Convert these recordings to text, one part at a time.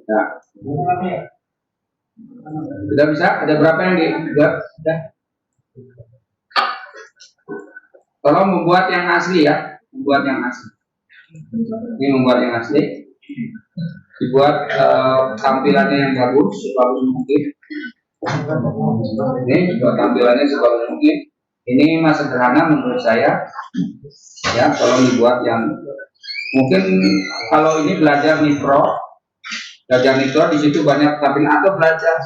Ya. Sudah bisa? Ada berapa yang dibuat? Sudah. Tolong membuat yang asli ya, membuat yang asli. Ini membuat yang asli. Dibuat tampilannya yang bagus, sebagus mungkin. Ini dibuat tampilannya sebagus mungkin. Ini masih sederhana menurut saya. Ya, tolong dibuat yang mungkin kalau ini belajar mikro. Belajar mikro di situ banyak tampilan atau belajar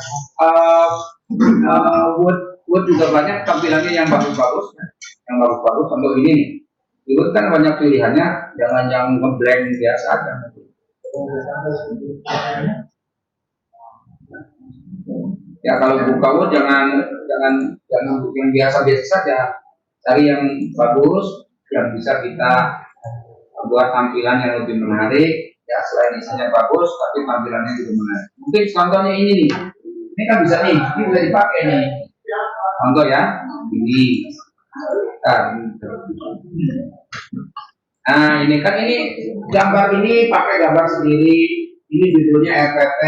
Word juga banyak tampilannya yang bagus-bagus, yang bagus-bagus. Untuk ini nih, Word kan banyak pilihannya, jangan yang ngeblank biasa aja. Ya kalau buka Word jangan yang biasa-biasa saja, cari yang bagus, yang bisa kita buat tampilan yang lebih menarik. Ya selain isinya bagus, tapi tampilannya juga menarik. Mungkin contohnya ini nih, ini kan bisa nih, ini bisa dipakai nih. Contoh ya, ini. Nah ini kan ini gambar ini pakai gambar sendiri. Ini judulnya FPP.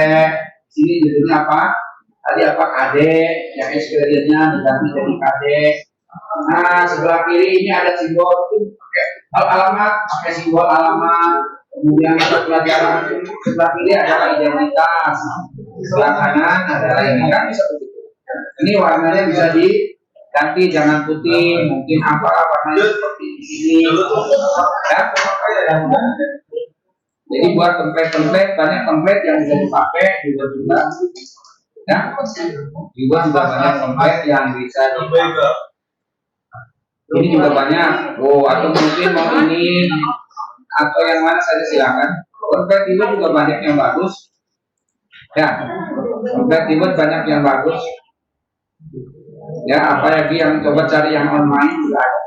Sini judulnya apa? Tadi apa KD? Yang experience-nya diganti jadi KD. Nah sebelah kiri ini ada simbol pakai alamat, pakai simbol alamat. Kemudian kita pelajaran sebelah kiri adalah identitas, sebelah kanan adalah ini kan bisa begitu. Ini warnanya bisa diganti, jangan putih, mungkin apa warnanya seperti ini. Ya. Jadi buat template banyak template yang bisa dipakai juga. Ya, juga banyak template yang bisa dipakai. Ini juga banyak. Oh, atau mungkin mau ini atau yang mana saja silakan. Template juga banyak yang bagus. Ya, template banyak yang bagus. Ya, apa lagi yang coba cari yang online juga ada.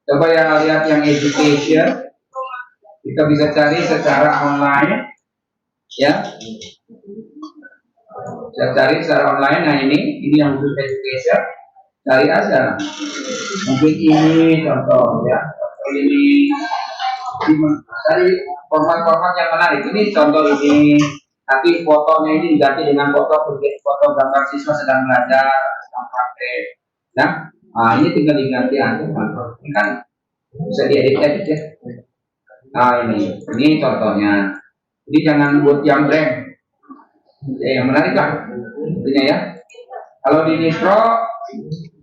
Coba yang lihat yang education, kita bisa cari secara online. Ya, saya cari secara online. Nah ini yang khusus education. Cari aja, mungkin ini contoh ya, contoh ini cari format-format yang menarik. Ini contoh ini, tapi fotonya ini diganti dengan foto gambar siswa sedang belajar, sedang praktek. Nah, ini tinggal diganti aja. Ini kan bisa diedit ya. Nah ini contohnya. Jadi jangan buat yang blank. Yang menarik lah, intinya ya. Kalau di Nitro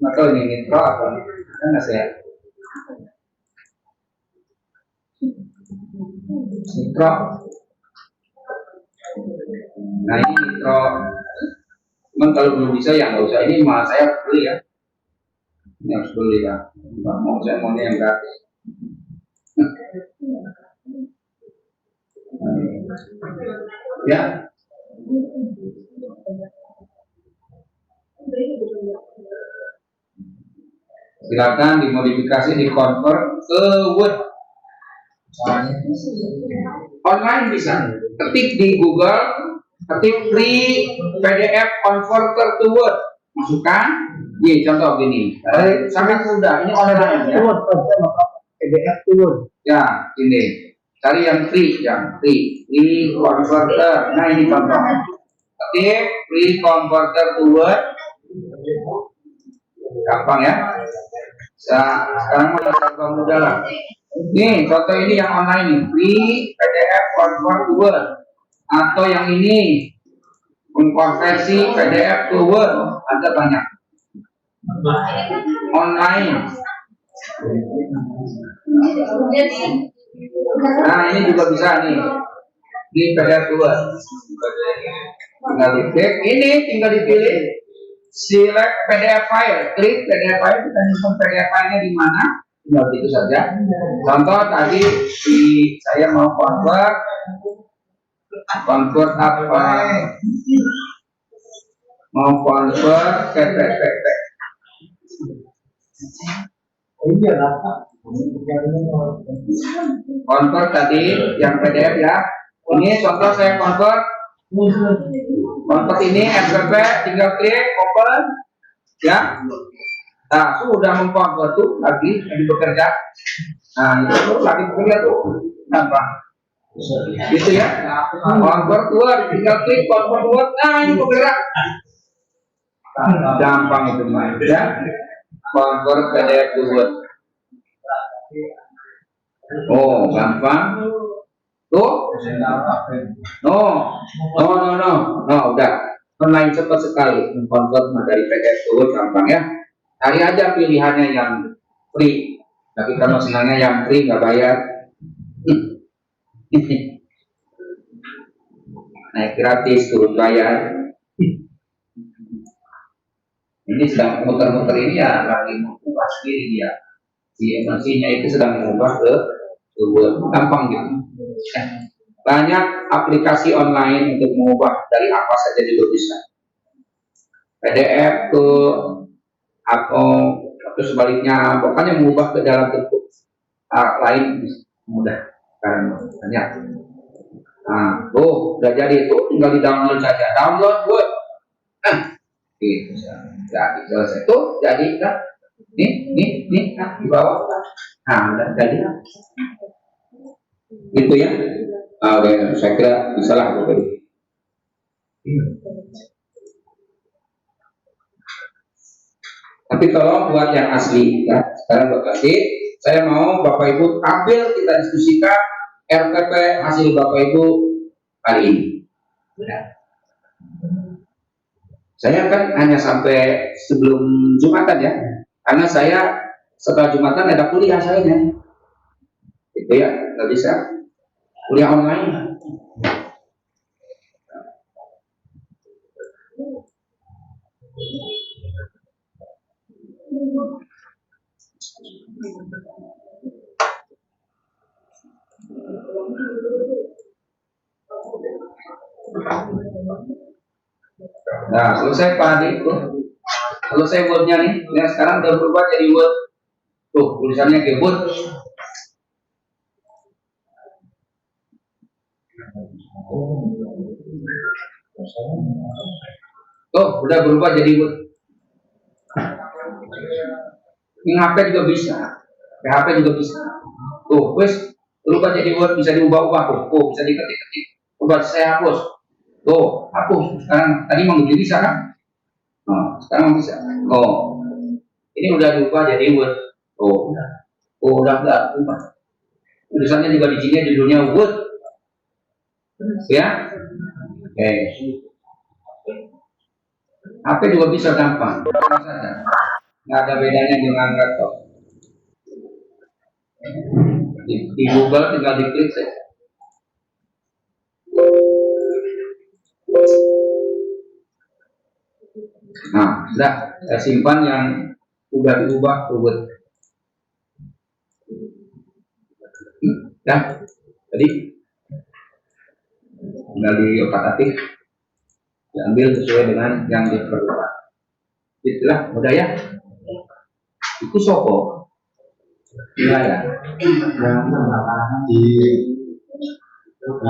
atau ini Nitro atau kan nggak saya Nitro. Nah ini Nitro. Cuman kalau belum bisa ya nggak usah, ini malah saya beli ya. Ini harus beli ya. Nggak mau, saya maunya yang gratis. Ya. Silakan dimodifikasi, dikonvert ke Word. Online bisa. Ketik di Google, ketik free PDF converter to Word. Masukkan. Nih contoh gini. Sangat mudah. Ini online ya. PDF to Word. Ya, ini. Cari yang free, free converter. Nah ini contoh. Ketik free converter to Word. Gampang ya. Sekarang mau mudah lah. Nih contoh ini yang online nih, free PDF convert to Word. Atau yang ini mengkonversi PDF to Word, ada banyak. Online. Nah ini juga bisa nih. Di PDF to Word. Tinggal diklik, ini tinggal dipilih. Select PDF file, klik PDF file, kita nyimpan PDF file-nya di mana? Tinggal itu saja. Contoh tadi saya mau convert apa? Mau convert PPP. Convert tadi yang PDF ya. Ini contoh saya convert ini FPP, tinggal klik open ya. Nah, sudah membuat tuh lagi bekerja. Nah, itu lagi bekerja tuh gampang. Gitu ya. Convert Word, tinggal klik convert Word, nah ini bergerak. Gampang itu main ya. Convert PDF to Word. Oh, gampang. Tuh. No, udah. Online cepat sekali convert dari PDF to Word gampang ya. Cari aja pilihannya yang free. Tapi kalau senangnya yang free nggak bayar. Naik gratis turun bayar. Ini sedang muter-muter ini ya lagi mengubah sendiri dia. Si emosinya itu sedang mengubah ke Word. Gampang gitu. Banyak aplikasi online untuk mengubah dari apa saja juga bisa. PDF ke atau sebaliknya, pokoknya mengubah ke dalam bentuk lain mudah karena banyak. Nah, tuh udah jadi itu, tinggal di download saja. Download Word. Gitu, jadi selesai tuh, jadi kan? Nih, di bawah. Nah, udah jadi. Gitu ya. Oke, saya kira bisa lah. Tapi tolong buat yang asli ya. Sekarang buat asli, saya mau Bapak Ibu tampil kita diskusikan RPP hasil Bapak Ibu hari ini. Ya. Saya kan hanya sampai sebelum Jumatan ya, karena saya setelah Jumatan ada kuliah saya ya. Itu ya, nggak bisa kuliah online. Nah, selesai Pak Adi tuh. Selesai Word-nya nih. Yang sekarang udah berubah jadi Word. Tuh, tulisannya kayak Word. Tuh, udah berubah jadi Word. Ini HP juga bisa. HP juga bisa. Tuh, wes berubah jadi Word, bisa diubah-ubah tuh. Tuh, bisa diketik-ketik. Coba saya hapus. Tuh, hapus. Sekarang tadi mau bisa kan? Nah, sekarang bisa. Oh, ini udah diubah jadi Word. Oh, udah enggak ubah. Tulisannya juga di sini judulnya Word. Ya, oke. HP juga bisa gampang. Nggak ada bedanya dengan laptop. Di Google tinggal diklik saja. Nah, sudah saya simpan yang udah diubah ke Word. Ya, jadi tinggal diotak-atik, diambil sesuai dengan yang diperlukan. Itulah mudah ya. Itu Soko. Iya ya.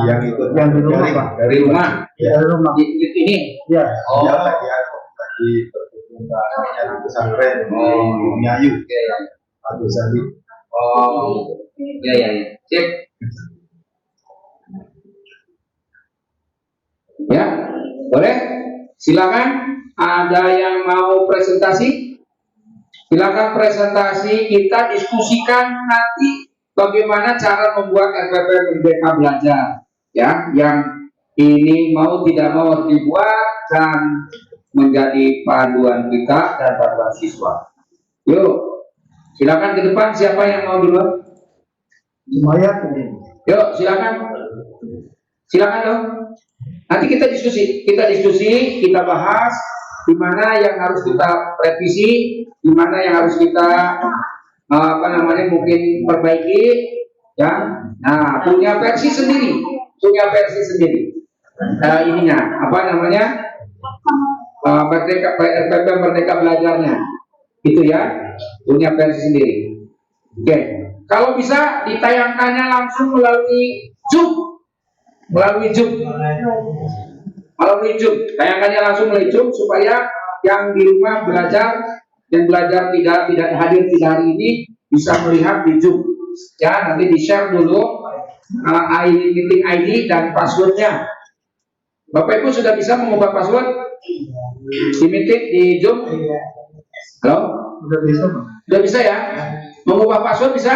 Yang itu yang di rumah Pak. Dari rumah. Ya. Dari rumah. Di ini. Ya. Oh. Ya, lagi pertemuan pesantren. Oh, Nyayu. Iya. Aduh Sandi. Oh. Ya. Cek. Ya, boleh? Silakan. Ada yang mau presentasi? Silakan presentasi. Kita diskusikan nanti bagaimana cara membuat RPP Merdeka Belajar. Ya, yang ini mau tidak mau harus dibuat dan menjadi panduan kita dan panduan siswa. Yuk, silakan ke depan. Siapa yang mau duluan? Semuanya. Yuk, silakan. Silakan dong. Nanti kita diskusi, kita bahas di mana yang harus kita revisi, di mana yang harus kita mungkin perbaiki, ya. Nah, punya versi sendiri. Ininya, Merdeka Belajarnya, itu ya, punya versi sendiri. Oke, kalau bisa ditayangkannya langsung melalui Zoom. Tayangkannya langsung melalui Zoom supaya yang di rumah belajar yang belajar tidak hadir pada hari ini bisa melihat di Zoom. Ya, nanti di share dulu meeting ID dan passwordnya. Bapak Ibu sudah bisa mengubah password di meeting di Zoom? Halo? Sudah bisa ya? Mengubah password bisa?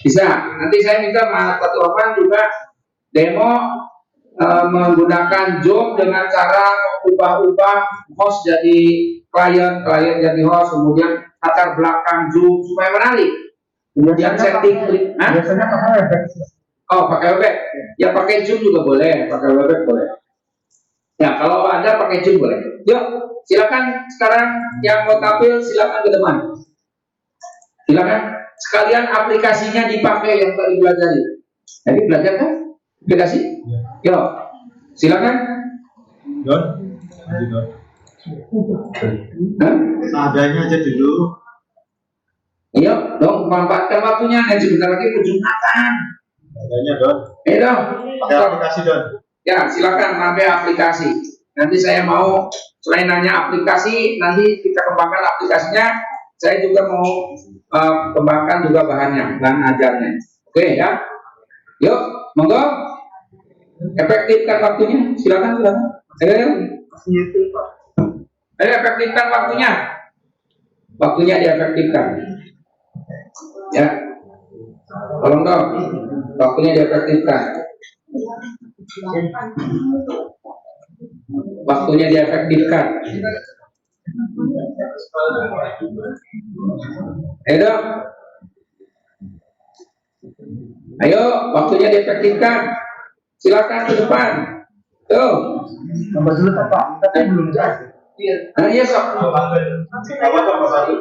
Bisa. Nanti saya minta Mas Patuaman juga demo menggunakan Zoom dengan cara ubah-ubah host jadi klien jadi host, kemudian latar belakang Zoom supaya menarik. Kemudian setting, biasanya pakai Webex. Oh, pakai Webex. Ya pakai Zoom juga boleh, pakai Webex boleh. Ya kalau Anda pakai Zoom boleh. Yuk, silakan sekarang yang mau tampil silakan ke depan. Silakan. Sekalian aplikasinya dipakai yang tadi belajar. Jadi belajar kan? Aplikasi? Yuk, silakan. Don, adanya aja dulu. Iya, dong, manfaatkan waktunya. Sebentar lagi Jumatan. Adanya Don. Dong. Pakai aplikasi Don. Ya, silakan pakai aplikasi. Nanti saya mau selain nanya aplikasi, nanti kita kembangkan aplikasinya. Saya juga mau kembangkan juga bahan ajarnya. Oke ya. Yuk, monggo. Efektifkan waktunya. Silakan. Ayo. Efektifkan waktunya. Waktunya diefektifkan. Ya. Tolong dong. Waktunya diefektifkan. Waktunya diefektifkan. Ayo, waktunya diefektifkan. Silakan ke depan. Tuh. Nomor dulu Pak. Tapi belum jelas. Nah, iya sok.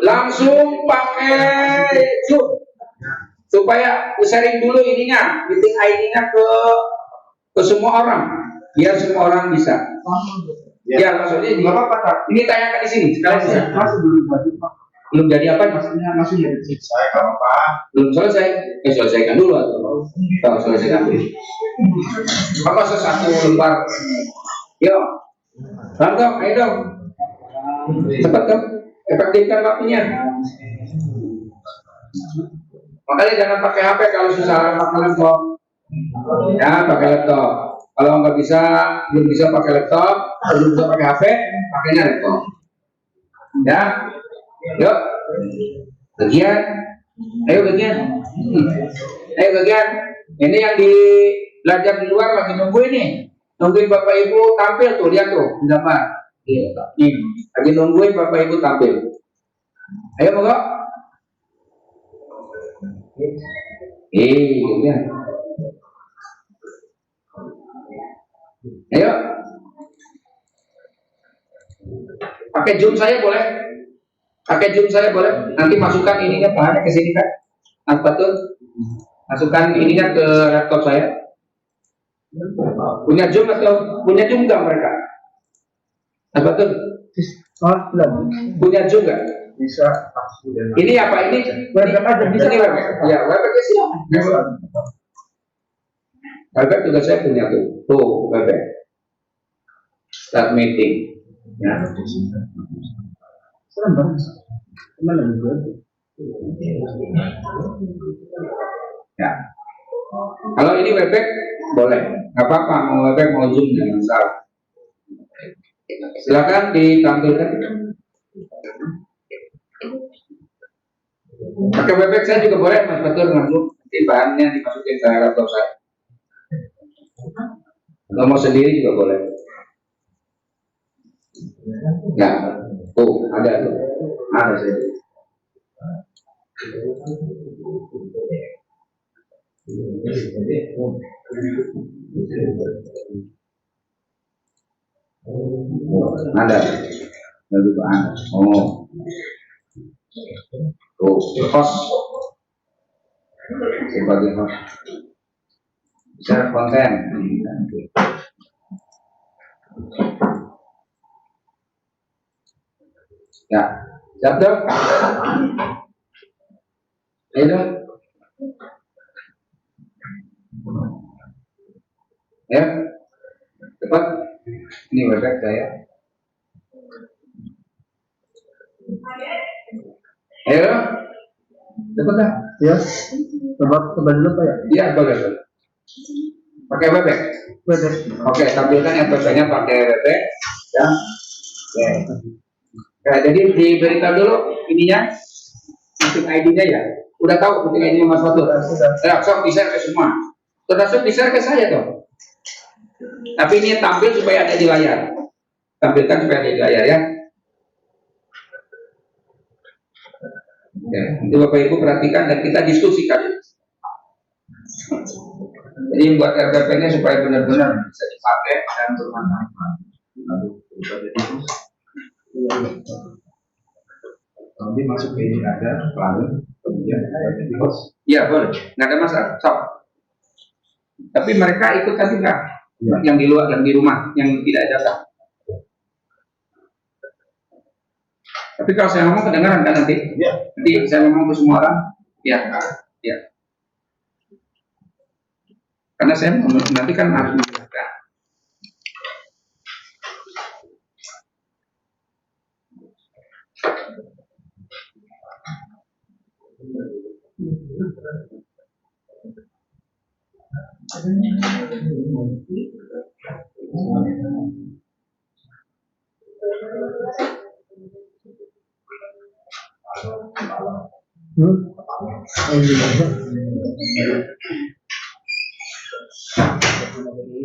Langsung pakai Zoom supaya sharing dulu ininya, meeting ID-nya ke semua orang, biar semua orang bisa. Ya, maksudnya ini tanyakan di sini. Sekarang bisa. Belum jadi apa? Maksudnya masih jadi. Saya kalau Pak belum selesai. Selesaikan dulu atau selesaikan dulu. Apa satu lembar? Yo, Rangga, ayo dong. Cepat dong, efektifkan waktunya. Makanya jangan pakai HP kalau susah, pakai laptop. Ya, pakai laptop. Kalau nggak bisa, belum bisa pakai laptop, belum bisa pakai HP, pakainya laptop. Ya, yuk. Bagian, ayo bagian. Ayo bagian. Ini yang di belajar di luar lagi nunggu ini. Nungguin Bapak Ibu tampil tuh, lihat tuh, gambar. Ini lagi nungguin Bapak Ibu tampil. Ayo monggo. Ya. Ayo. Pakai Zoom saya boleh? Pakai Zoom saya boleh? Nanti masukkan ininya bahannya ke sini kan? Mas Batul, masukkan ininya ke laptop saya. Punya Zoom atau punya Zoom nggak mereka? Mas Batul? Punya Zoom nggak? bisa. Ini apa ini? Webex aja bisa. Ini Webex. Ya, Webex siapa? Webex juga saya punya tuh. Tuh Webex. Start meeting. Ya. Serem banget. Mana juga? Ya. Kalau ini Webex boleh, nggak apa-apa mau Webex mau Zoom jangan salah. Silakan ditampilkan. Pakai Webex saya juga boleh Mas Batur langsung. Nanti bahannya dimasukin ke laptop saya. Kalau mau sendiri juga boleh. Ya, tuh ada tuh, ada saya. Ada, lalu ada. Oh, tuh host sebagai host. Share konten. Ya, siap dong. Ayo dong. Ya, cepat. Ini Webex saya. Ayo, dapat dah. Ya. Coba dulu Pak ya. Iya, bagus. Pakai bebek. Bebek. Oke, tampilkan FTP-nya pakai bebek. Ya. Oke. Nah, jadi diberitahu dulu ininya, meeting ID-nya ya. Udah tahu meeting ID-nya Mas Fatur? Sudah. Sok di-share ke semua. Termasuk di-share ke saya dong. Tapi ini tampil supaya ada di layar. Tampilkan supaya ada di layar ya. Oke, nanti Bapak Ibu perhatikan dan kita diskusikan. Jadi buat RPP-nya supaya benar-benar bisa dipakai dan bermanfaat. Nanti masuk ke ini ada lalu kemudian ada tikus. Iya boleh, nggak ada masalah. Sok. Tapi mereka ikut kan juga, yang di luar, yang di rumah, yang tidak datang. Tapi kalau saya ngomong kedengaran kan nanti? Ya. Nanti saya ngomong ke semua orang, ya, ya. Karena saya nanti kan harus menjelaskan.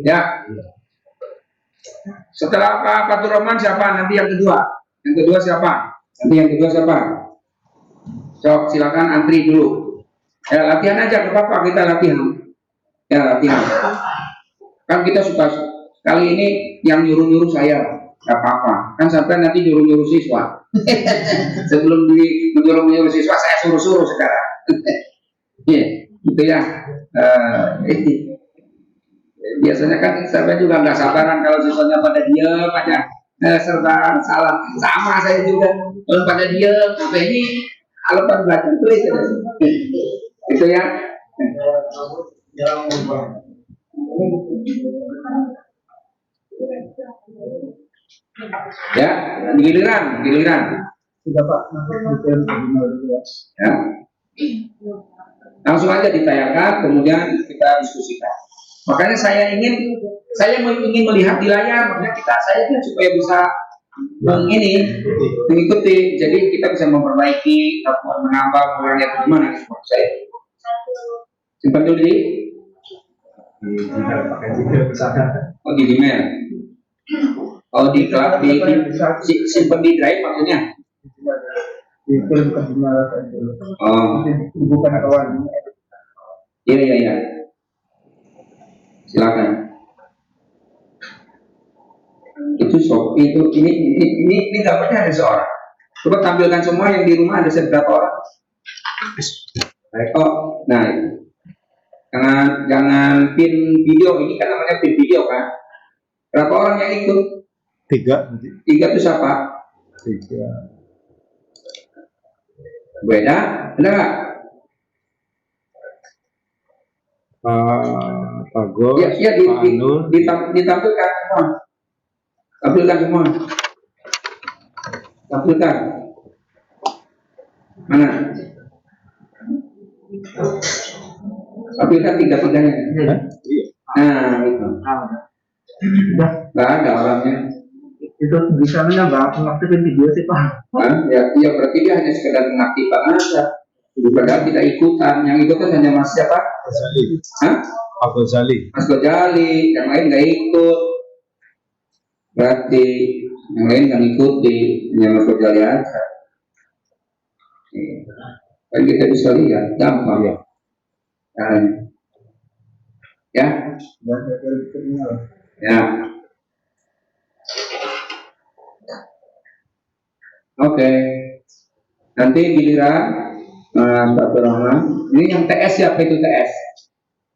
Ya. Setelah Pak Fatur Rahman siapa? Nanti yang kedua. Yang kedua siapa? Nanti yang kedua siapa? Sok silakan antri dulu. Ya latihan aja, ke apa kita latihan. Ya latihan. Kan kita suka kali ini yang nyuruh-nyuruh saya, nggak apa-apa. Kan sampai nanti nyuruh-nyuruh siswa. Sebelum menyuruh-nyuruh siswa, saya suruh-suruh sekarang. Iya, gitu ya. Biasanya kan saya juga nggak sabaran kalau siswanya pada diam aja. Serba salah. Sama saya juga. Kalau pada diam, sampai ini kalau pada baca tulis itu ya. Ya, giliran. Sudah Pak, nanti bikin Ya. Langsung aja ditayangkan, kemudian kita diskusikan. Makanya saya ingin melihat di layar, makanya saya supaya bisa mengikuti. Jadi kita bisa memperbaiki, menambah, mengurangi atau gimana seperti saya. Simpan dulu di pakai Gmail misalkan. Oh di email. Oh di simpan di drive maksudnya. Dikirim ke Gmail dulu. Oh. Bukan kawan. Iya. Silakan. Ini gambarnya ada seorang. Coba tampilkan semua yang di rumah ada berapa orang. Oh, nah, jangan pin video. Ini kan namanya pin video kan. Berapa orang yang ikut? 3. 3 itu siapa? 3. Beda, ada nggak? Pak Gos, ya, ditampilkan semua. Tampilkan. Mana? Tampilkan 3-3-nya. Iya. Nah, itu. Nggak ada orangnya. Itu bisa mengaktifkan video sih Pak. Ya berarti dia hanya sekedar mengaktifkan aja. Padahal tidak ikutan. Yang ikutan hanya Mas siapa? Ghazali. Pak Ghazali. Mas Ghazali, yang lain nggak ikut. Berarti yang lain nggak ikuti, hanya Mas Ghazali aja. Kan kita bisa lihat, gampang ya. Ya. Ya. Oke. Nanti giliran Pak Rahman. Ini yang TS siapa itu TS?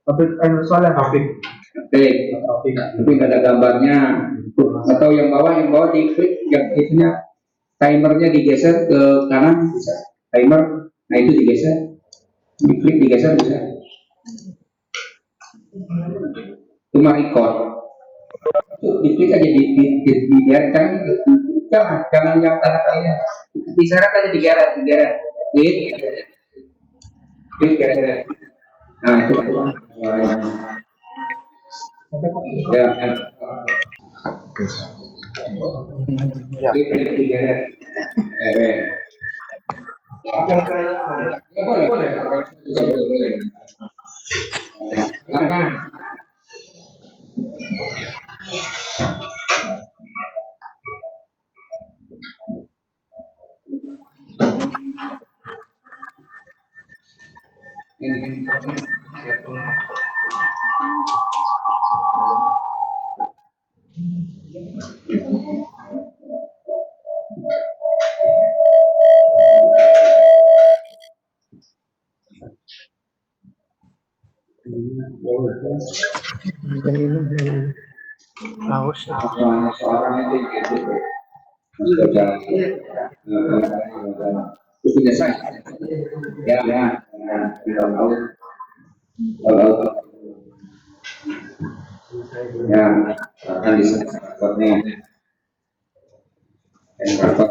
Topik soalnya topik. Tapi nggak ada gambarnya. Atau yang bawah diklik, yang itunya timernya digeser ke kanan bisa. Timer, nah itu digeser. Diklik digeser bisa. Cuma record. Diklik aja dibiarkan. Jangan yang tanda kalian. Diseret aja digeret. Dit, kayak nah itu ya Ya. boleh boleh silakan. Ini Haus. seorang itu gitu sudah jalan sudah saya ya tidak tahu ya akan disebutnya yang berapa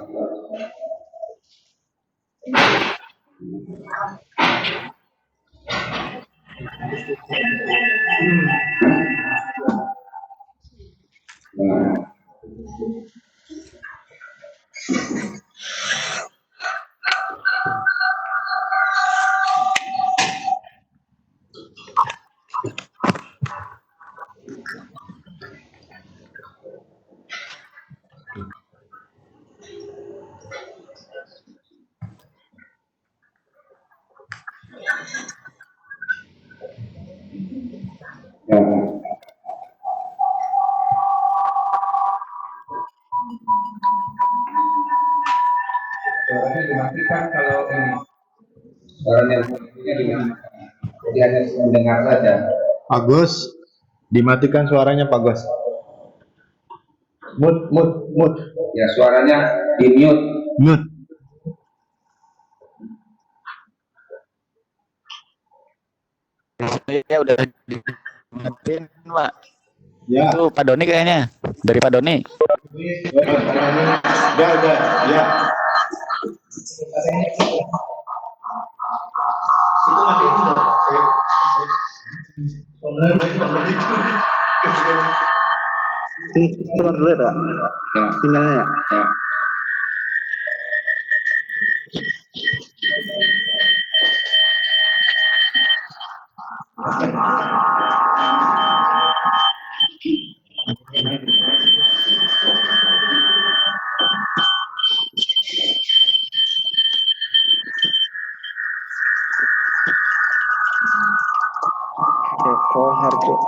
ya suaranya dimatikan kalau ini suaranya dimatikan jadi hanya mendengar saja. Agus, dimatikan suaranya Pak Gus. Mute. Ya suaranya di mute. Mute. Ya udah dimatiin, Pak. Ya. Itu Pak Doni kayaknya. Dari Pak Doni. Udah, ya. Itu mati Keluar dulu ya, Pak. Ya. Sinyalnya ya. Ya.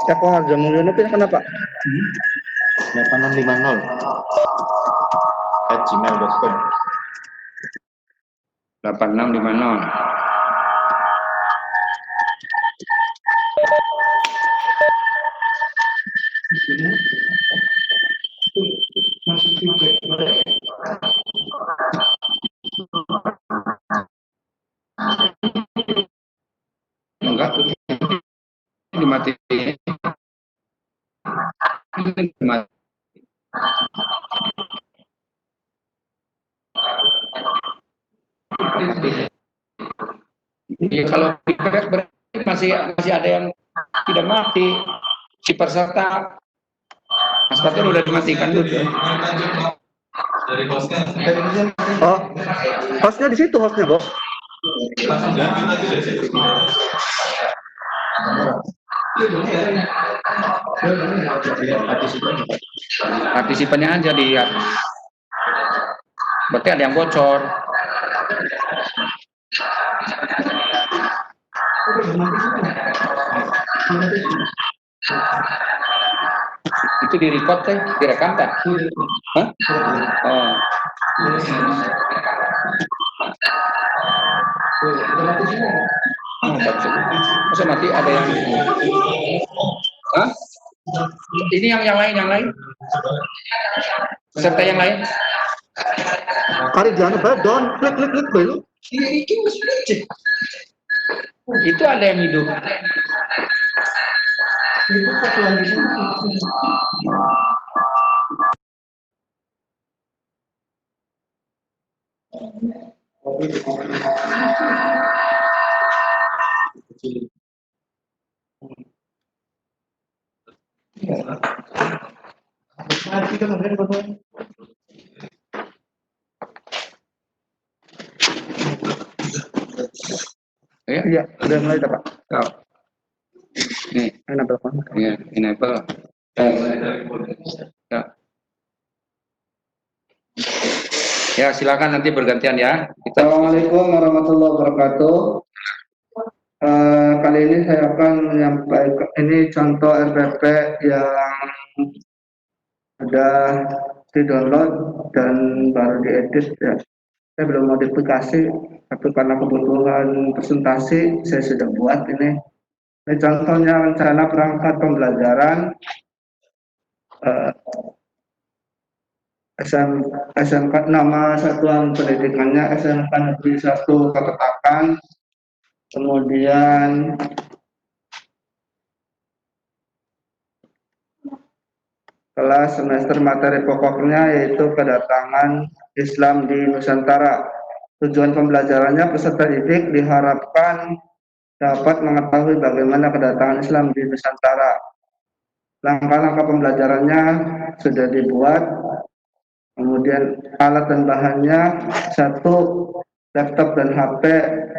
Eko Harjo Mulyono pindah kenapa? 8650 @gmail.com. 8650. Enggak dimatiin. Ya, kalau feedback berarti masih ada yang tidak mati. Si peserta Mas Fatul udah dimatikan dulu. Oh, hostnya di situ hostnya, Bos. Partisipannya aja dilihat. Berarti ada yang bocor. Itu di record teh, direkam tak? Hah? Oh. Oh, bagus. Masa mati ada yang Hah? Ini yang lain. Peserta yang lain. Kari jangan down, klik dulu. Itu ada yang hidup. Ya, Iya, udah mulai Pak. so, nih, Enak telepon. ya, enable. Ya. Ya, silakan nanti bergantian ya. Assalamualaikum warahmatullahi wabarakatuh. Kali ini saya akan menyampaikan ini contoh RPP yang ada di download dan baru diedit ya. Saya belum modifikasi, tapi karena kebutuhan presentasi saya sudah buat ini. Ini contohnya rencana perangkat pembelajaran SMK, nama satuan pendidikannya SMK Negeri 1 Ketetakan, kemudian kelas semester materi pokoknya yaitu kedatangan Islam di Nusantara. Tujuan pembelajarannya peserta didik diharapkan dapat mengetahui bagaimana kedatangan Islam di Nusantara. Langkah-langkah pembelajarannya sudah dibuat. Kemudian alat dan bahannya, 1 laptop dan HP,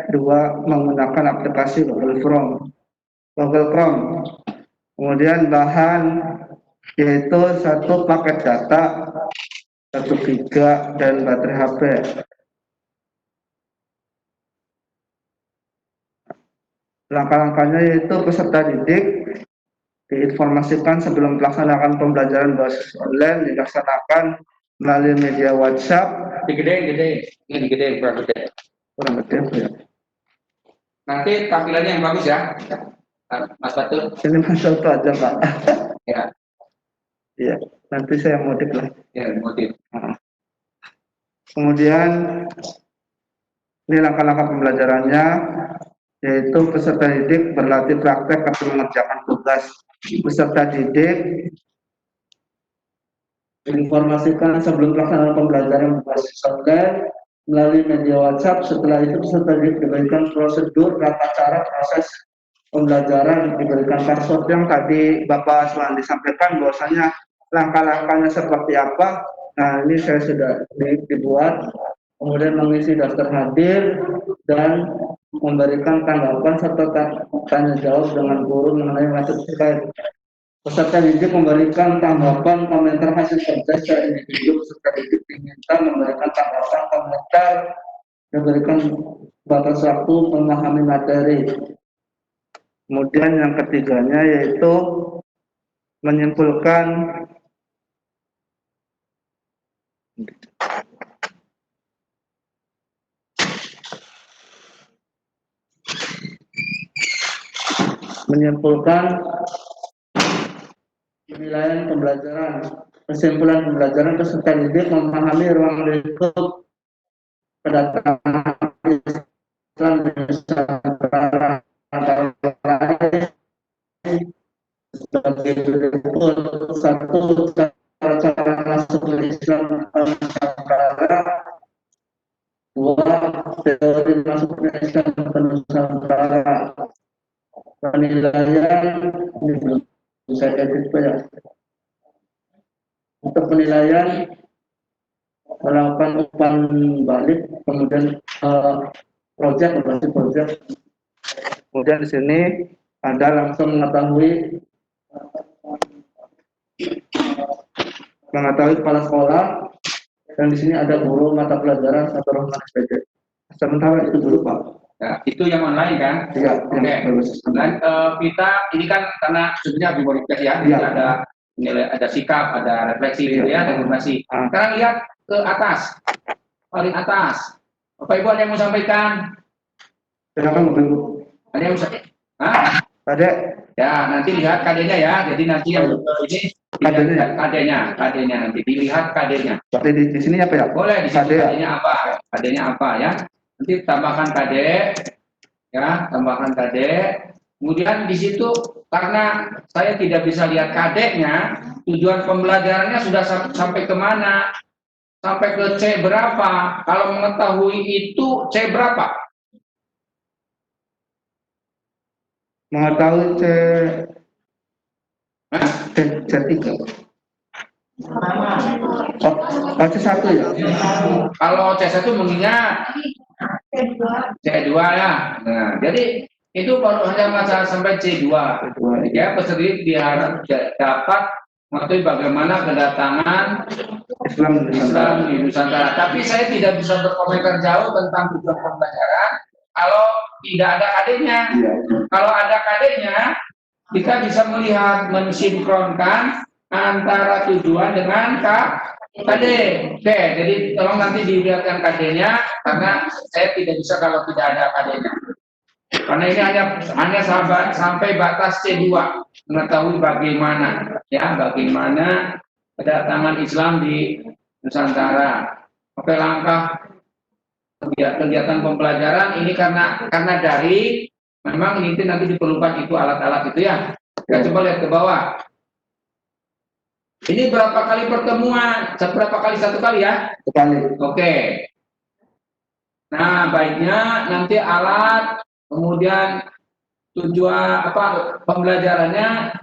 2 menggunakan aplikasi Google Chrome. Kemudian bahan yaitu 1 paket data, 1 giga dan baterai HP. Langkah-langkahnya yaitu peserta didik diinformasikan sebelum melaksanakan pembelajaran berbasis online dilaksanakan melalui media WhatsApp. Ini digedein kurang gede. Ya. Nanti tampilannya yang bagus ya, Mas Batu. Ini Mas Batu aja Pak. Ya. Iya, nanti saya modif lah. Ya, modif. Kemudian ini langkah-langkah pembelajarannya, yaitu peserta didik berlatih praktek atau mengerjakan tugas. Peserta didik informasikan sebelum pelaksanaan pembelajaran berbasis online melalui media WhatsApp. Setelah itu peserta didik diberikan prosedur, tata cara proses pembelajaran, diberikan password yang tadi Bapak Suwandi sampaikan bahwasanya langkah-langkahnya seperti apa. Nah, ini saya sudah dibuat, kemudian mengisi daftar hadir dan memberikan tanggapan serta tanya jawab dengan guru mengenai materi terkait. Peserta didik memberikan tanggapan komentar hasil kerja secara individu. Peserta didik diminta memberikan tanggapan komentar, memberikan batas waktu memahami materi. Kemudian yang ketiganya yaitu menyimpulkan penilaian pembelajaran. Kesimpulan pembelajaran, peserta didik memahami ruang lingkup kedatangan Islam di Nusantara antara lain sebagai berikut: 1, cara masuk Islam ke Nusantara; 2, teori masuk Islam ke Nusantara. Penilaian ini belum bisa edit ya. Untuk penilaian melakukan umpan balik, kemudian project. Kemudian di sini Anda langsung mengetahui kepala sekolah, dan di sini ada guru mata pelajaran satu Rahman SPJ. Sementara itu dulu Pak. Ya, itu yang online kan? Iya. Oke. Dan kita ini kan karena sebenarnya dimodifikasi ya, ya. Ada nilai, ada sikap, ada refleksi, gitu ya, ada informasi. Sekarang lihat ke atas, paling atas. Bapak Ibu ada yang mau sampaikan? Silakan Bapak Ibu. Ada yang mau sampaikan? Hah? Ada. Ya, nanti lihat KD-nya ya. Jadi nanti yang ini KD-nya nanti dilihat KD-nya. Di sini apa ya? Boleh di sini KD-nya apa? KD-nya apa ya? Nanti tambahkan KD, ya, tambahkan KD. Kemudian di situ karena saya tidak bisa lihat KD-nya, tujuan pembelajarannya sudah sampai kemana? sampai ke C berapa? Kalau mengetahui itu C berapa? Mengetahui Hah? C3. Oh, C1 ya? Kalau C1 mengingat C2 ya. Nah, jadi itu baru hanya masalah sampai C2. Ya, peserta diharap dapat mengetahui bagaimana kedatangan Islam di Nusantara. Tapi saya tidak bisa berkomentar jauh tentang tujuan pembelajaran kalau tidak ada KD-nya. Kalau ada KD-nya, kita bisa melihat mensinkronkan antara tujuan dengan KD. Oke, jadi tolong nanti dilihatkan KD-nya karena saya tidak bisa kalau tidak ada KD-nya. Karena ini hanya sampai batas C2 mengetahui bagaimana kedatangan Islam di Nusantara. Oke, langkah kegiatan pembelajaran ini karena dari memang ini nanti diperlukan itu alat-alat itu ya. Kita coba lihat ke bawah. Ini berapa kali pertemuan? Berapa kali? Satu kali ya? Sekali. Oke. Nah, baiknya nanti alat, kemudian tujuan pembelajarannya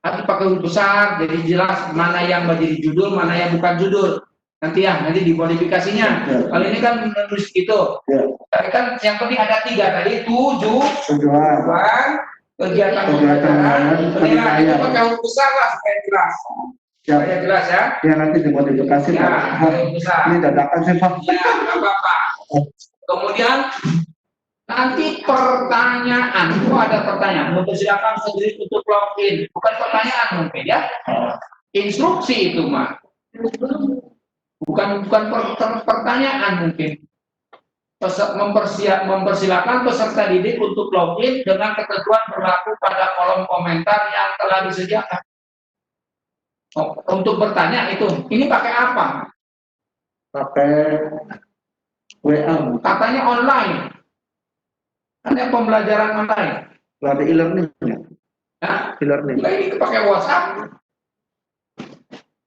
harus pakai huruf besar, jadi jelas mana yang menjadi judul, mana yang bukan judul. Nanti di modifikasinya. Kalau ini kan menulis gitu. Tapi kan yang penting ada 3 tadi, tujuan, kegiatan pembelajaran, penilaian. Itu pakai huruf besar lah supaya jelas. Supaya jelas ya. Ya nanti dimodifikasi. Ya, huruf besar. Ini dadakan sih Pak. Ya, nggak apa-apa. Kemudian nanti pertanyaan, itu ada pertanyaan, mempersilakan sendiri untuk login, bukan pertanyaan mungkin ya, instruksi itu mah, bukan pertanyaan mungkin. Mempersilakan peserta didik untuk login dengan ketentuan berlaku pada kolom komentar yang telah disediakan. Untuk bertanya ini pakai apa? Pakai WA. Katanya online. Ada pembelajaran online. Ada e-learning. Nah, E-learning. ini pakai WhatsApp.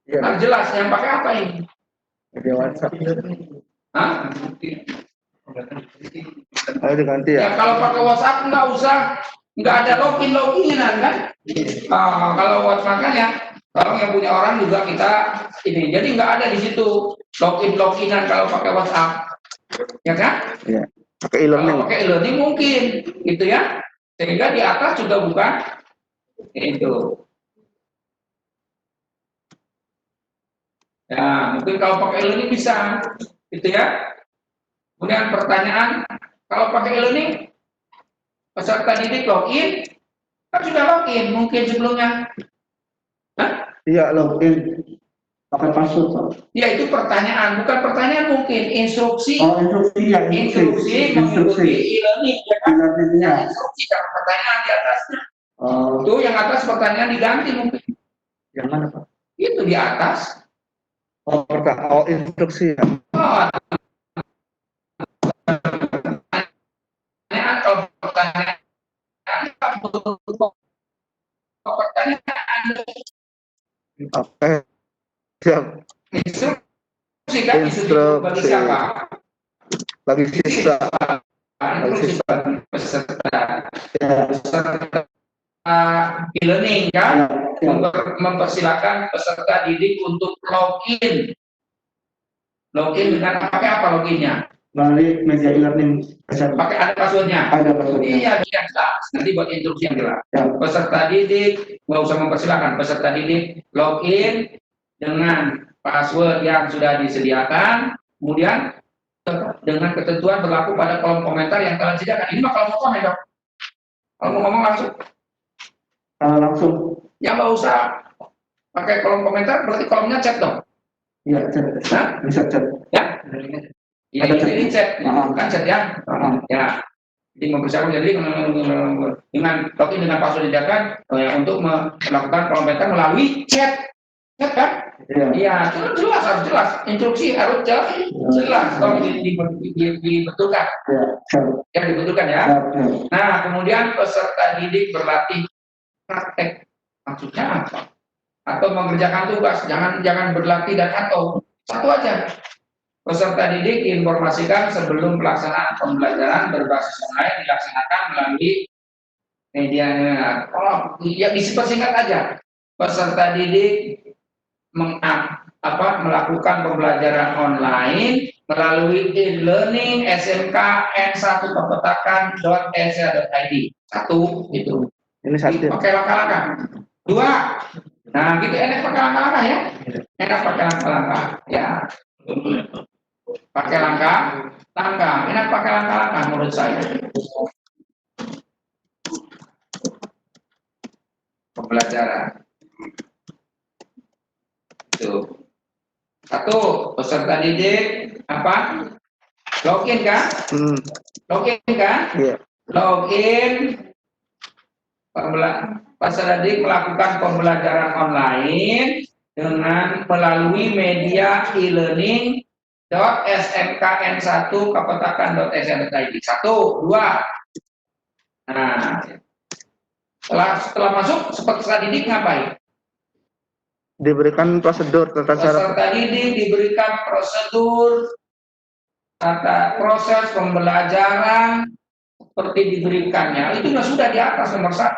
Ya. Nah, jelas yang pakai apa ini? Pakai WhatsApp. Hah? Oh, diganti Ya ya. kalau pakai WhatsApp nggak ada loginan kan? Kalau WhatsApp kan ya, kalau yang punya orang juga kita ini. Jadi nggak ada di situ loginan kalau pakai WhatsApp, ya kan? Iya. Pakai e-learning. Kalau pakai e-learning mungkin, gitu ya. Sehingga di atas juga bukan itu. Ya, mungkin kalau pakai e-learning bisa, gitu ya. Kemudian pertanyaan, kalau pakai e-learning, peserta didik login, kan sudah login mungkin sebelumnya. Hah? Iya, login. Pakai password Pak. Ya itu pertanyaan, bukan pertanyaan mungkin, instruksi. Oh, instruksi ya. Instruksi mengikuti e-learning, ya kan? E-learningnya. Instruksi, jangan pertanyaan di atasnya. Oh, Itu yang atas pertanyaan diganti mungkin. yang mana Pak? Itu di atas. Oh, instruksi ya. Oh, pertanyaan, kalau pertanyaan, Oke. Siap. instruksi kan instruksi bagi siapa? Bagi siswa. Instruksi bagi peserta. Ya. Peserta e-learning kan, mempersilakan peserta didik untuk login dengan pakai apa loginnya? Balik media e-learning. Pakai ada passwordnya? Ada passwordnya. Iya, jelas. Nanti buat instruksi yang jelas. Ya. Peserta didik nggak usah mempersilakan, peserta didik login dengan password yang sudah disediakan, kemudian dengan ketentuan berlaku pada kolom komentar yang telah disediakan. Ini mah kalau mau komen dong. Kalau mau ngomong langsung. Langsung. Ya nggak usah pakai kolom komentar, berarti kolomnya chat dong. Iya, chat. Hah? Bisa chat. Ya? Ya, ini chat, kan chat ya. Ya. Jadi mempersiapkan jadi dengan login dengan password disediakan untuk melakukan komentar melalui chat. Chat kan? Iya, jelas harus jelas. Instruksi harus jelas. Tolong dibetulkan. Ya, dibetulkan ya. Nah, kemudian peserta didik berlatih praktek. Maksudnya apa? atau mengerjakan tugas, jangan berlatih dan atau satu aja. Peserta didik informasikan sebelum pelaksanaan pembelajaran berbasis online dilaksanakan melalui medianya. Oh, ya disingkat aja. Peserta didik melakukan pembelajaran online melalui e-learning SMK n1kepetakan.sh.id. Satu itu. Ini satu. Pakai langkah-langkah. Dua. Nah, gitu enak pakai langkah-langkah ya. Enak pakai langkah-langkah ya. Pakai langkah-langkah. Enak pakai langkah-langkah menurut saya. Pembelajaran. Itu. Satu, peserta didik login kan? Login kan? Iya. Login. Peserta didik melakukan pembelajaran online dengan melalui media e-learning .smkn1kepetakan.sh.id. Satu, dua. Nah, setelah masuk, peserta didik ngapain? Diberikan prosedur tata cara. Peserta didik diberikan prosedur tata proses pembelajaran seperti diberikannya. Itu sudah di atas nomor 1.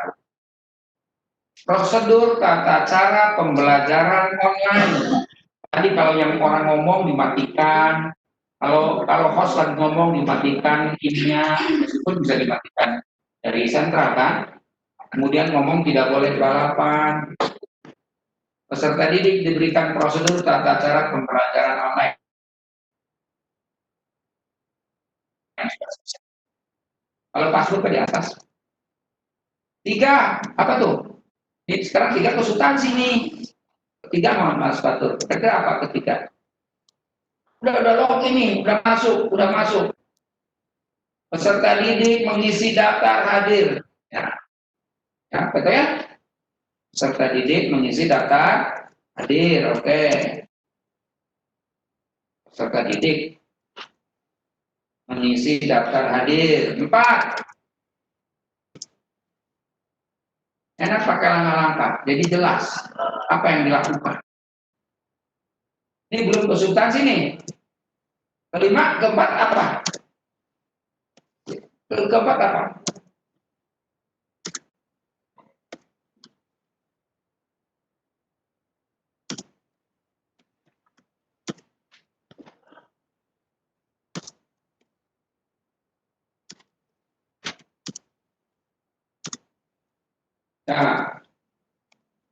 Prosedur tata cara pembelajaran online. Tadi kalau yang orang ngomong dimatikan, kalau host lagi ngomong dimatikan ininya, meskipun bisa dimatikan dari sentral kan. Kemudian ngomong tidak boleh balapan. Peserta didik diberikan prosedur tata cara pembelajaran online. Kalau password di atas. 3, apa tuh? Ini sekarang 3 konsultasi nih. 3 Mas Fatur. Kira apa ketiga? Udah login nih, udah masuk. Peserta didik mengisi daftar hadir. Ya, betul ya? Peserta didik mengisi daftar hadir, oke. Peserta didik mengisi daftar hadir. 4. Enak pakai langkah-langkah, jadi jelas apa yang dilakukan. Ini belum konsultasi nih. 5, keempat apa? Keempat apa? Nah,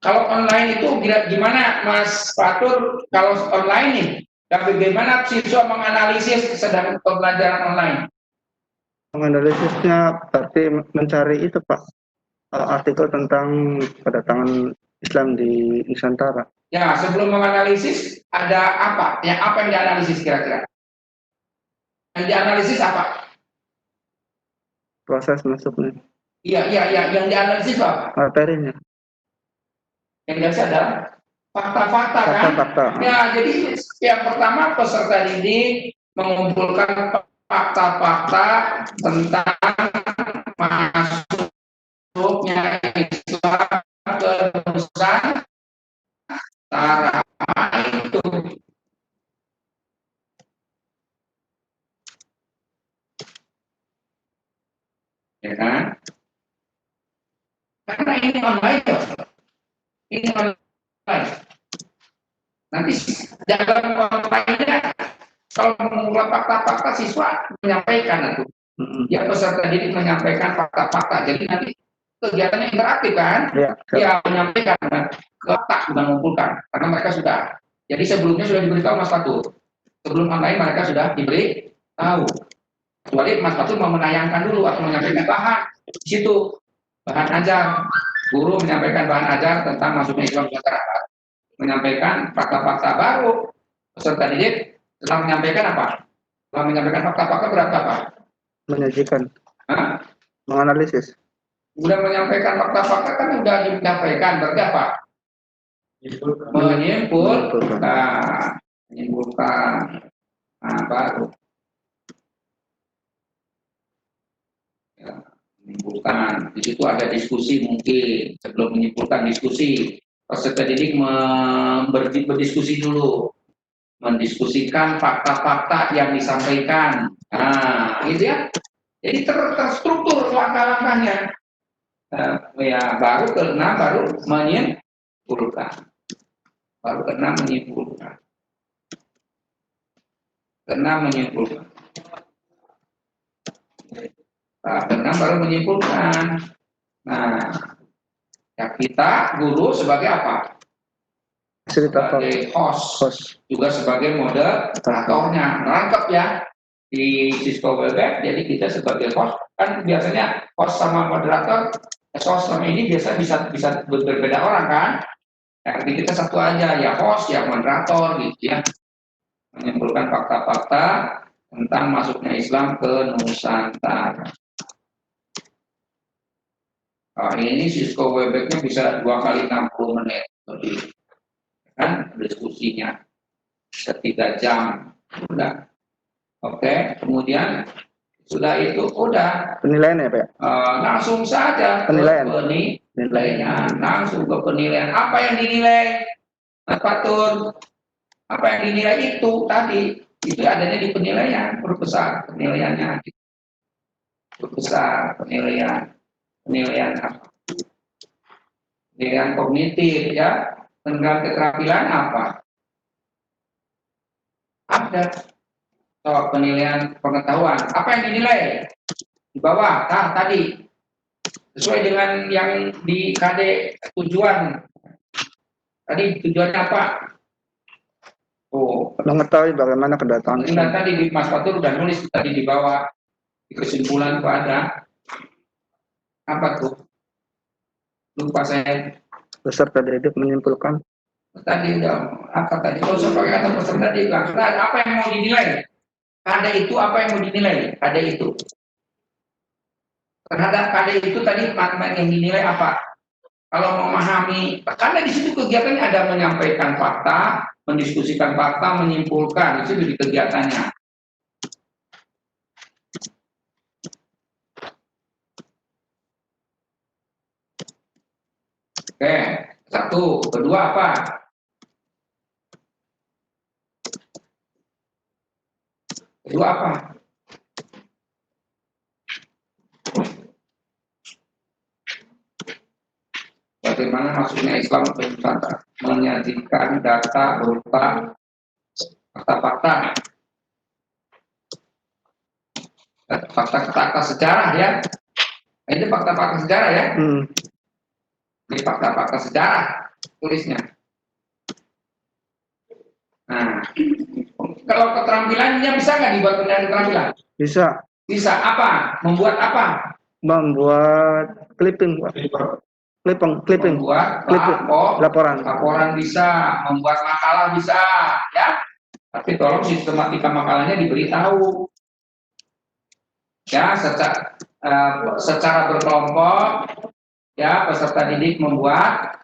kalau online itu gimana Mas Fatur? Kalau online nih, dan bagaimana siswa menganalisis sedang pembelajaran online? Menganalisisnya berarti mencari itu Pak, artikel tentang kedatangan Islam di Nusantara. Ya, sebelum menganalisis ada apa? Apa yang dianalisis kira-kira? Yang dianalisis apa? Proses masuknya. Iya, yang dianalisis apa? Materinya. Yang dianalisis adalah fakta-fakta kan? Fakta-fakta. Ya, jadi yang pertama peserta didik mengumpulkan fakta-fakta tentang masuknya Islam ke Nusantara itu. Ya kan? Karena ini online tuh. Ini online. Nanti dalam online-nya kalau mengumpulkan fakta-fakta siswa menyampaikan itu. Ya peserta didik menyampaikan fakta-fakta. Jadi nanti kegiatannya interaktif kan? Ya menyampaikan fakta sudah mengumpulkan karena mereka sudah. Jadi sebelumnya sudah diberitahu Mas Fatur. Sebelum online mereka sudah diberi tahu. Kecuali Mas Fatur mau menayangkan dulu atau menyampaikan bahan di situ, bahan ajar. Guru menyampaikan bahan ajar tentang masuknya Islam Nusantara, menyampaikan fakta-fakta baru. Peserta didik setelah menyampaikan apa? Setelah menyampaikan fakta-fakta berarti apa? Menyajikan. Menganalisis. Sudah menyampaikan fakta-fakta kan sudah menyampaikan berarti apa? Menyimpulkan. Nah, baru. Ya, menyimpulkan. Di situ ada diskusi mungkin sebelum menyimpulkan diskusi. peserta didik berdiskusi dulu, mendiskusikan fakta-fakta yang disampaikan. Nah, gitu ya. Jadi terstruktur langkah-langkahnya. Ya, baru keenam baru menyimpulkan. Baru keenam menyimpulkan. Keenam menyimpulkan. Nah, keenam baru menyimpulkan. Nah, ya kita guru sebagai apa? Fasilitator. Sebagai host, juga sebagai moderatornya. Nangkep ya di Cisco Webex. Jadi kita sebagai host, kan biasanya host sama moderator, host sama ini biasa bisa berbeda orang kan. Ya, jadi kita satu aja, ya host, ya moderator gitu ya. Menyimpulkan fakta-fakta tentang masuknya Islam ke Nusantara. Nah, ini Cisco Webex-nya bisa 2 kali 60 menit lebih. Kan diskusinya 3 jam. Udah. Oke, kemudian sudah itu udah Penilaian ya Pak? langsung saja Penilaian. ke penilaian, langsung ke penilaian. Apa yang dinilai? Apa tuh? Apa yang dinilai itu tadi? Itu adanya di penilaian, berbesar penilaiannya. Berbesar penilaian. Penilaian apa? Penilaian kognitif ya. Tentang keterampilan apa? Ada. So, penilaian pengetahuan. Apa yang dinilai? Di bawah, tadi. Sesuai dengan yang di KD tujuan. Tadi tujuannya apa? Oh, Mengetahui bagaimana kedatangan enggak, tadi di Mas Fatur udah nulis tadi di bawah. Di kesimpulan itu ada. Apa tuh? Lupa saya. peserta didik menyimpulkan. Tadi udah apa tadi? Kalau saya pakai kata peserta didik, apa yang mau dinilai? KD itu apa yang mau dinilai? KD itu. Terhadap KD itu tadi materi yang dinilai apa? Kalau memahami, karena di situ kegiatannya ada menyampaikan fakta, mendiskusikan fakta, menyimpulkan, itu di kegiatannya. Oke, satu, kedua apa? Kedua apa? Bagaimana masuknya Islam ke Nusantara? Menyajikan data berupa fakta-fakta. Fakta-fakta sejarah ya. Ini fakta-fakta sejarah ya. Ini fakta-fakta sejarah tulisnya. Nah, kalau keterampilannya bisa nggak dibuat penilaian keterampilan? Bisa. Bisa apa? Membuat apa? Membuat clipping. Clipping. Membuat laporan bisa, membuat makalah bisa, ya. Tapi tolong sistematika makalahnya diberitahu. Ya, secara berkelompok, ya peserta didik membuat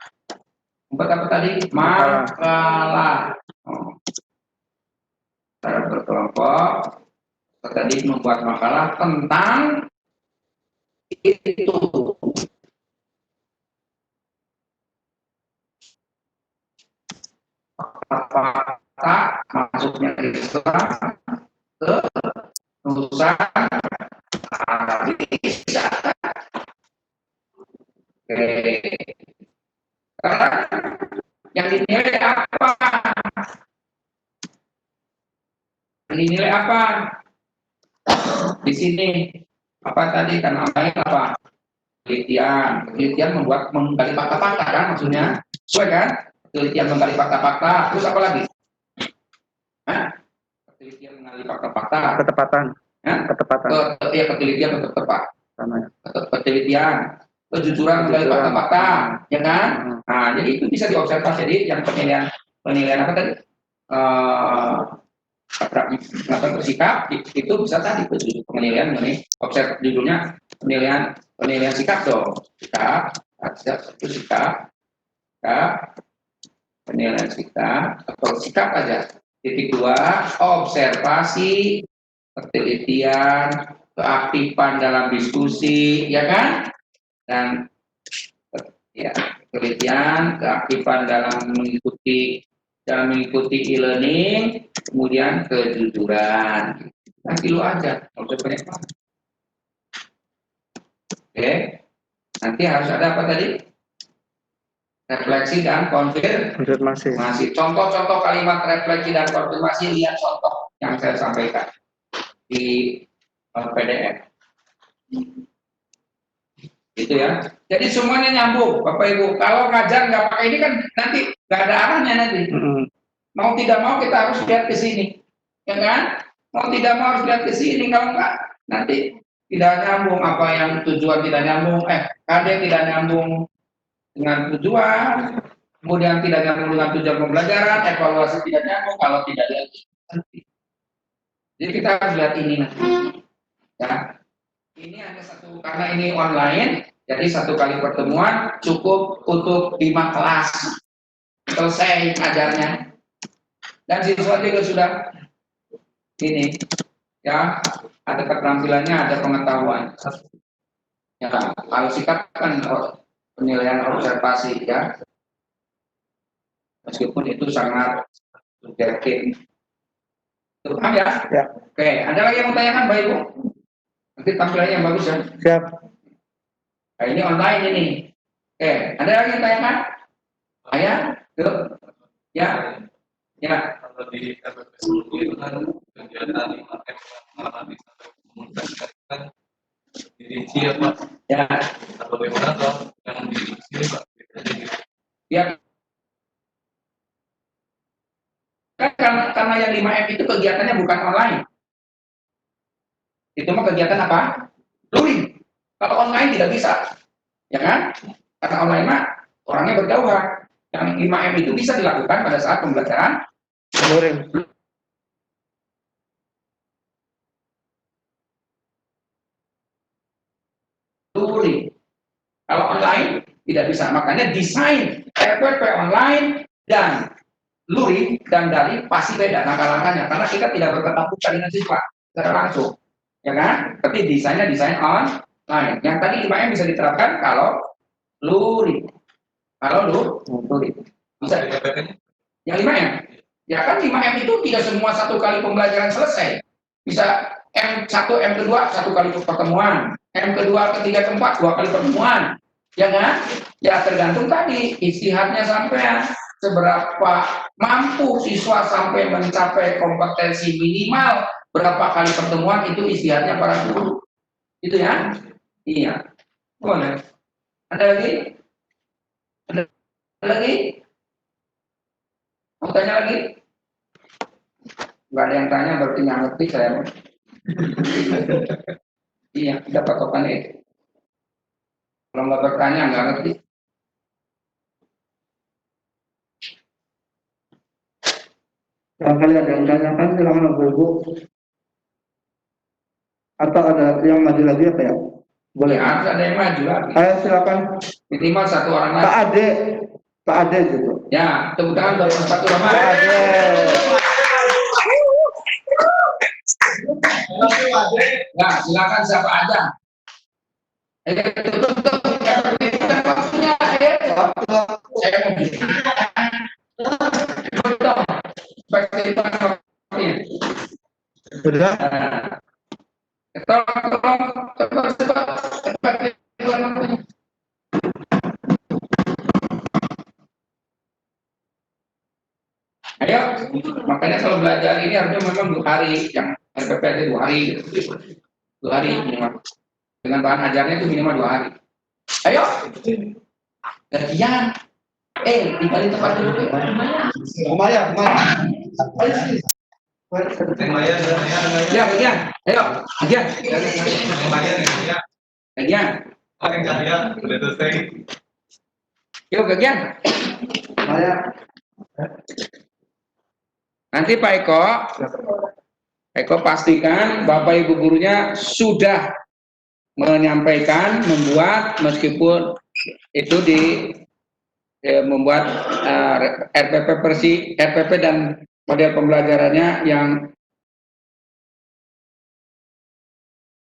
apa tadi? Makalah. Secara berkelompok, peserta didik membuat makalah tentang itu. Fakta masuknya Islam ke Nusantara. Karena yang dinilai apa? Yang dinilai apa? Di sini apa tadi kan namanya apa? Penelitian menggali fakta-fakta kan maksudnya, sesuai kan? Penelitian menggali fakta-fakta, terus apa lagi? Penelitian menggali fakta-fakta. Ketepatan. Ketepatan. Iya, penelitian untuk tepat. Penelitian, kejujuran menggali fakta-fakta, ya kan? Nah, jadi itu bisa diobservasi. Jadi yang penilaian apa tadi? Bersikap itu bisa tadi penilaian mengenai judulnya penilaian sikap dong. Sikap, penilaian sikap atau sikap aja. Titik 2, observasi, penelitian, keaktifan dalam diskusi, ya kan? Dan Ya, penelitian, keaktifan dalam mengikuti e-learning, kemudian kejujuran. Nanti lu aja, nggak usah banyak banget. Oke, nanti harus ada apa tadi? Refleksi dan konfirmasi. Konfirmasi. Contoh-contoh kalimat refleksi dan konfirmasi, lihat contoh yang saya sampaikan di PDF. Gitu ya. Jadi semuanya nyambung, Bapak Ibu. Kalau ngajar nggak pakai ini kan nanti nggak ada arahnya nanti. Mau tidak mau kita harus lihat ke sini, ya kan? Mau tidak mau harus lihat ke sini. Kalau nggak, nanti tidak nyambung. Apa yang tujuan tidak nyambung, KD tidak nyambung dengan tujuan, kemudian tidak nyambung dengan tujuan pembelajaran, evaluasi tidak nyambung. Kalau tidak lihat nanti. Jadi kita harus lihat ini nanti. Ya. Ini hanya satu, karena ini online, jadi satu kali pertemuan cukup untuk 5 kelas. Selesai ajarnya. Dan siswa juga sudah ini, ya, ada keterampilannya, ada pengetahuan. Ya, kalau sikap kan penilaian observasi, ya. Meskipun itu sangat subjektif. Paham ya? Ya. Oke, ada lagi yang mau tanyakan, Bapak Ibu? Nanti tampilannya yang bagus ya. Siap. Nah, ini online ini. Oke, ada lagi yang tanyakan? Ayah? Tuh. Ya. Ya. Kalau di RPP 10 itu kan kegiatan mengalami sampai komunikasi kan dirinci ya Pak. Ya. Nah, bagaimana kalau yang di sini Pak? Ya. Kan karena yang 5M itu kegiatannya bukan online. Itu mah kegiatan apa? Luring. Kalau online tidak bisa. Ya kan? Karena online mah orangnya berjauhan. Yang 5M itu bisa dilakukan pada saat pembelajaran Luring. luring. Kalau online tidak bisa. Makanya desain RPP online dan luring dan daring pasti beda langkah-langkahnya. Karena kita tidak bertatap muka dengan siswa secara langsung. Ya kan? Tapi desainnya desain online. Yang tadi 5M bisa diterapkan kalau luring. Kalau luring. Bisa. Yang 5M? Ya kan 5M itu tidak semua satu kali pembelajaran selesai. Bisa M1, M2, satu kali pertemuan. M kedua, ketiga, keempat, 2 kali pertemuan. Ya kan? Ya tergantung tadi istihadnya sampai seberapa mampu siswa sampai mencapai kompetensi minimal berapa kali pertemuan itu istihadnya para guru. Itu ya? Iya. Boleh. Ada lagi? Ada lagi? Mau tanya lagi? Nggak ada yang tanya berarti nggak ngerti saya. Iya, kita patokannya itu. Kalau nggak bertanya nggak ngerti. Barangkali ada yang tanyakan, silakan Ibu. Atau ada yang maju lagi apa ya? Boleh. Ya, harus ada yang maju lagi. Ayo silakan. Minimal 1 orang Pak lagi. Ade. Pak Ade gitu. Ya, tepuk tangan buat Pak Rahmat. Pak Ade. Ya, silakan siapa aja. Sudah. Ayo, makanya kalau belajar ini harusnya memang 2 hari, yang RPP itu 2 hari, 2 hari minimal. Dengan bahan ajarnya itu minimal 2 hari. Ayo, gantian. Tinggal di tempat dulu. Maya. Ya, gantian. Ayo, gantian. Gantian. Yuk, gantian. Maya. Nanti Pak Eko pastikan Bapak Ibu gurunya sudah menyampaikan, membuat, meskipun itu membuat RPP dan model pembelajarannya yang